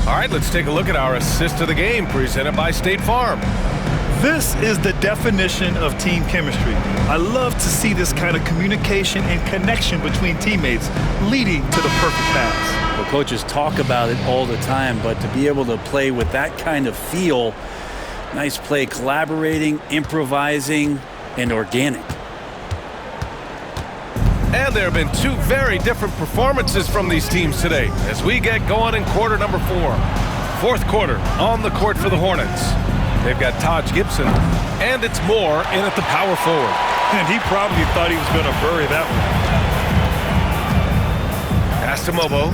All right, let's take a look at our assist of the game presented by State Farm. This is the definition of team chemistry. I love to see this kind of communication and connection between teammates leading to the perfect pass. Well, coaches talk about it all the time, but to be able to play with that kind of feel, nice play, collaborating, improvising, and organic. And there have been two very different performances from these teams today as we get going in quarter number 4. Fourth quarter on the court for the Hornets. They've got Taj Gibson, and it's Moore in at the power forward. And he probably thought he was going to bury that one. Pass to Mobo.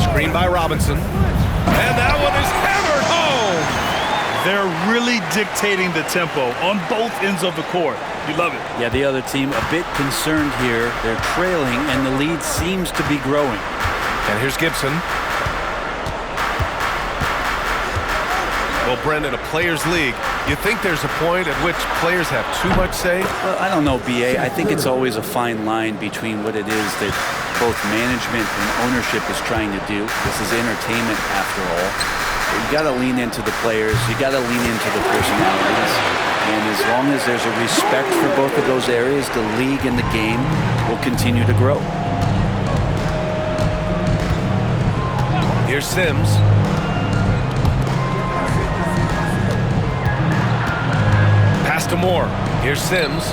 Screen by Robinson. And that one is hammered home. They're really dictating the tempo on both ends of the court. You love it. Yeah, the other team a bit concerned here. They're trailing, and the lead seems to be growing. And here's Gibson. Well, Brendan, a players' league, you think there's a point at which players have too much say? Well, I don't know, B.A. I think it's always a fine line between what it is that both management and ownership is trying to do. This is entertainment, after all. You got to lean into the players. You got to lean into the personalities. And as long as there's a respect for both of those areas, the league and the game will continue to grow. Here's Sims. Pass to Moore. Here's Sims.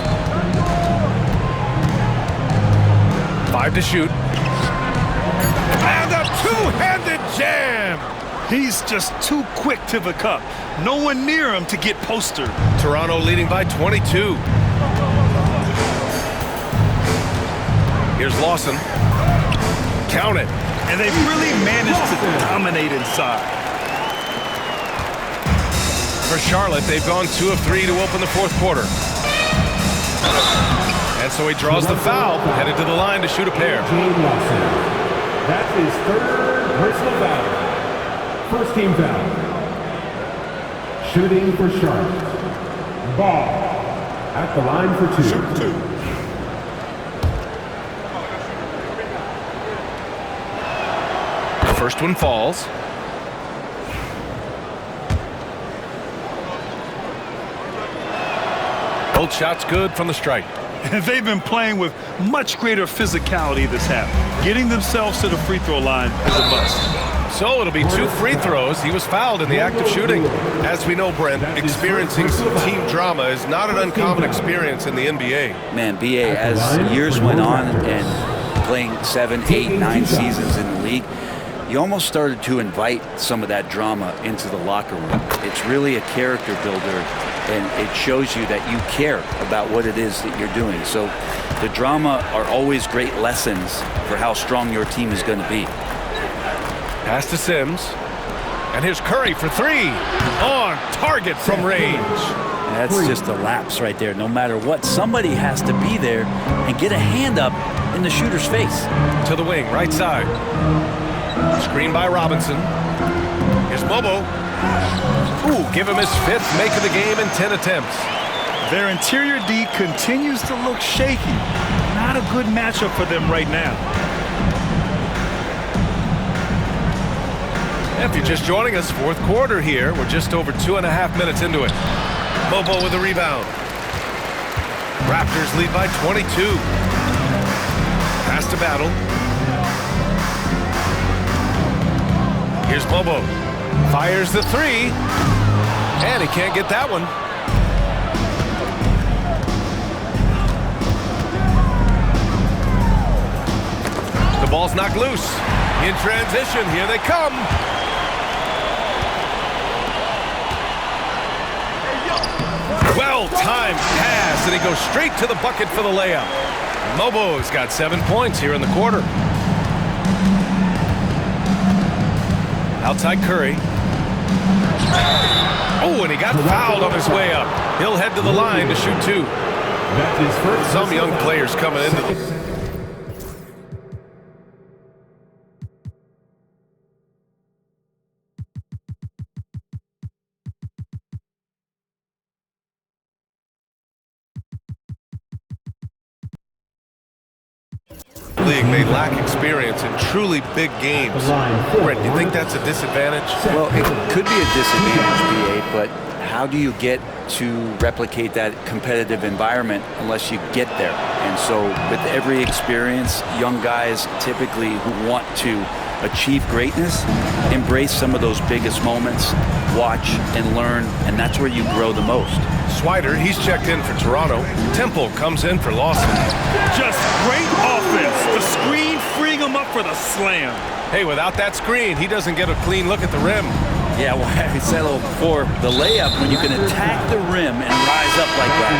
5 to shoot. And a two-handed jam! He's just too quick to the cup. No one near him to get postered. Toronto leading by 22. Here's Lawson. Count it. And they've really managed to dominate inside. For Charlotte, they've gone 2 of 3 to open the fourth quarter. And so he draws the foul, headed to the line to shoot a pair. That's his third personal foul. First team foul. Shooting for Charlotte. Ball at the line for 2. Shoot 2. The first one falls. Both shots good from the stripe. They've been playing with much greater physicality this half. Getting themselves to the free throw line is a must. So it'll be 2 free throws. He was fouled in the act of shooting. As we know, Brent, experiencing some team drama is not an uncommon experience in the NBA. Man, B.A., as years went on and playing 7, 8, 9 seasons in the league, you almost started to invite some of that drama into the locker room. It's really a character builder, and it shows you that you care about what it is that you're doing. So the drama are always great lessons for how strong your team is going to be. Pass to Sims. And here's Curry for 3. On target from range. That's just a lapse right there. No matter what, somebody has to be there and get a hand up in the shooter's face. To the wing, right side. Screen by Robinson. Here's Mobo. Ooh, give him his 5th make of the game in 10 attempts. Their interior D continues to look shaky. Not a good matchup for them right now. If you're just joining us, fourth quarter here. We're just over 2.5 minutes into it. Mobo with a rebound. Raptors lead by 22. Pass to Battle. Here's Mobo. Fires the 3. And he can't get that one. The ball's knocked loose. In transition, here they come. Well-timed pass, and he goes straight to the bucket for the layup. Mobo's got 7 points here in the quarter. Outside Curry. Oh, and he got fouled on his way up. He'll head to the line to shoot 2. That's his first. Some young players coming into the... league, they lack experience in truly big games. Brent, do you think that's a disadvantage? Well, it could be a disadvantage, BA, but how do you get to replicate that competitive environment unless you get there? And so with every experience, young guys typically who want to achieve greatness, embrace some of those biggest moments, watch and learn, and that's where you grow the most. Swider, he's checked in for Toronto. Temple comes in for Lawson. Just great offense. The screen freeing him up for the slam. Hey, without that screen, he doesn't get a clean look at the rim. Yeah, well, I said before, the layup, when you can attack the rim and rise up like that.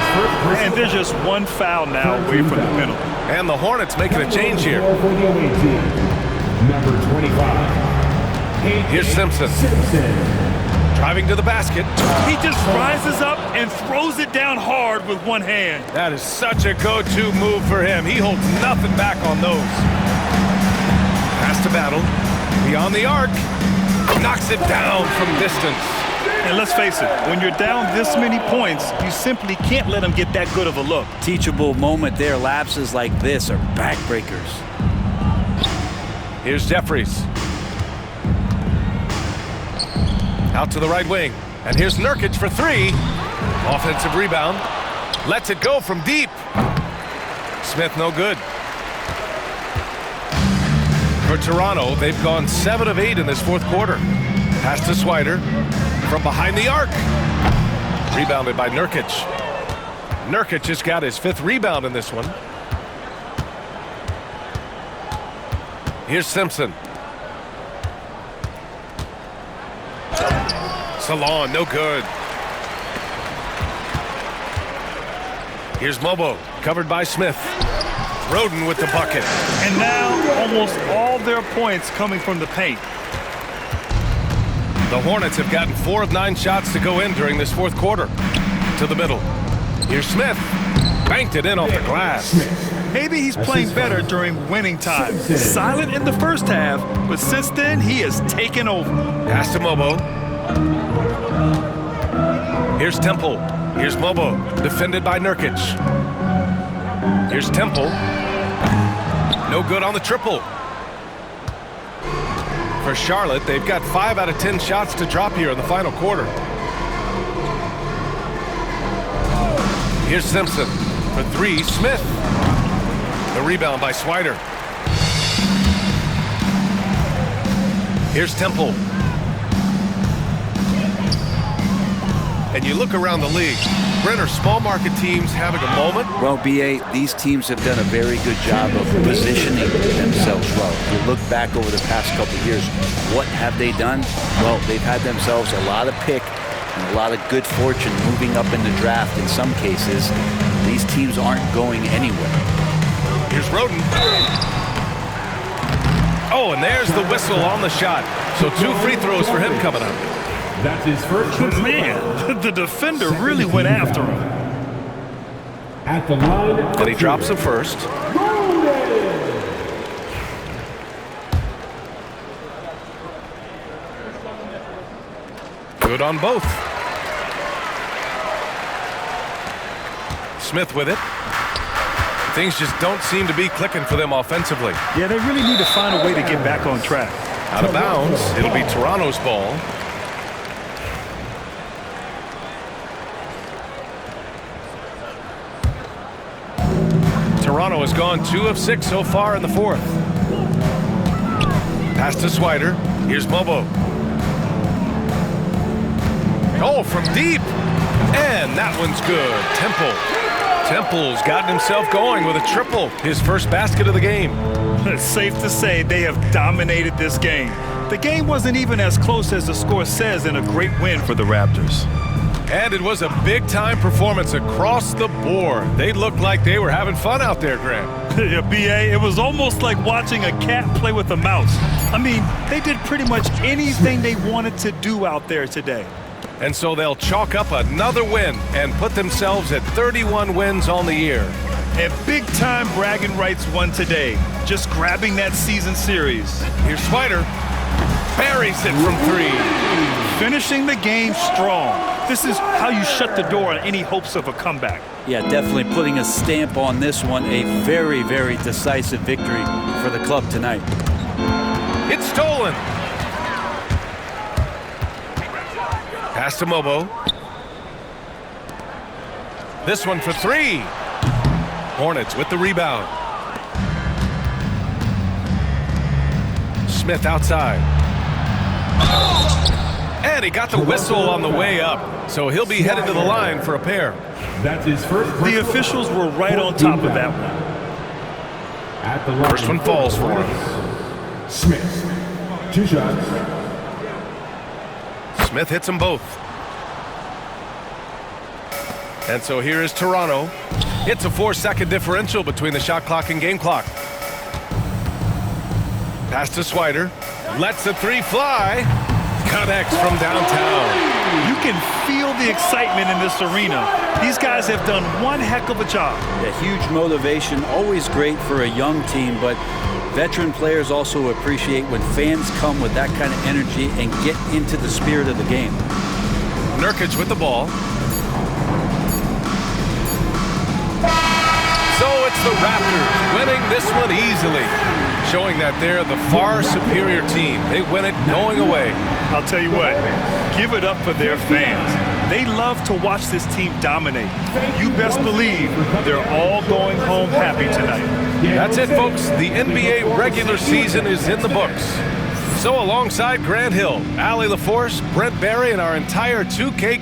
And there's just one foul now away from the penalty. And the Hornets making a change here. Number 25. Here's Simpson. Driving to the basket. He just rises up and throws it down hard with one hand. That is such a go-to move for him. He holds nothing back on those. Pass to Battle. Beyond the arc. Knocks it down from distance. And let's face it, when you're down this many points, you simply can't let him get that good of a look. Teachable moment there. Lapses like this are backbreakers. Here's Jeffries. Out to the right wing. And here's Nurkic for three. Offensive rebound. Lets it go from deep. Smith no good. For Toronto, they've gone 7 of 8 in this fourth quarter. Pass to Swider. From behind the arc. Rebounded by Nurkic. Nurkic just got his 5th rebound in this one. Here's Simpson. Salon, no good. Here's Mobo, covered by Smith. Roden with the bucket. And now almost all their points coming from the paint. The Hornets have gotten 4 of 9 shots to go in during this fourth quarter. To the middle. Here's Smith. Banked it in off the glass. Maybe he's playing better during winning time. Silent in the first half, but since then he has taken over. Pass to Mobo. Here's Temple. Here's Mobo. Defended by Nurkic. Here's Temple. No good on the triple. For Charlotte, they've got 5 out of 10 shots to drop here in the final quarter. Here's Simpson. For 3, Smith. The rebound by Swider. Here's Temple. And you look around the league. Brent, are small market teams having a moment? Well, BA, these teams have done a very good job of positioning themselves well. If you look back over the past couple of years, what have they done? Well, they've had themselves a lot of pick and a lot of good fortune moving up in the draft in some cases. These teams aren't going anywhere. Here's Roden. Oh, and there's the whistle on the shot. So 2 free throws for him coming up. That's his first. Man, the defender really went after him. At the line. And he drops him first. Good on both. Smith with it. Things just don't seem to be clicking for them offensively. Yeah, they really need to find a way to get back on track. Out of bounds. It'll be Toronto's ball. Toronto has gone 2 of 6 so far in the fourth. Pass to Swider. Here's Mobo. Oh, from deep. And that one's good. Temple's gotten himself going with a triple. His first basket of the game. It's safe to say they have dominated this game. The game wasn't even as close as the score says in a great win for the Raptors. And it was a big-time performance across the board. They looked like they were having fun out there, Grant. Yeah, BA, it was almost like watching a cat play with a mouse. I mean, they did pretty much anything they wanted to do out there today. And so they'll chalk up another win and put themselves at 31 wins on the year. And big-time bragging rights won today, just grabbing that season series. Here's Swider. Buries it from 3. Finishing the game strong. This is how you shut the door on any hopes of a comeback. Yeah, definitely putting a stamp on this one. A very, very decisive victory for the club tonight. It's stolen. Pass to Mobo. This one for three. Hornets with the rebound. Smith outside. And he got the whistle on the way up, so he'll be headed to the line for a pair. That's his first. The officials were right on top of that one. At the line, First one falls for him. Smith. 2 shots. Smith hits them both. And so here is Toronto. It's a 4-second differential between the shot clock and game clock. Pass to Swider. Lets the three fly. Connects from downtown. You can feel the excitement in this arena. These guys have done one heck of a job. A huge motivation, always great for a young team, but veteran players also appreciate when fans come with that kind of energy and get into the spirit of the game. Nurkic with the ball. So it's the Raptors winning this one easily, showing that they're the far superior team. They win it going away. I'll tell you what, give it up for their fans. They love to watch this team dominate. You best believe they're all going home happy tonight. That's it, folks. The NBA regular season is in the books. So alongside Grant Hill, Allie LaForce, Brent Barry, and our entire 2K crew,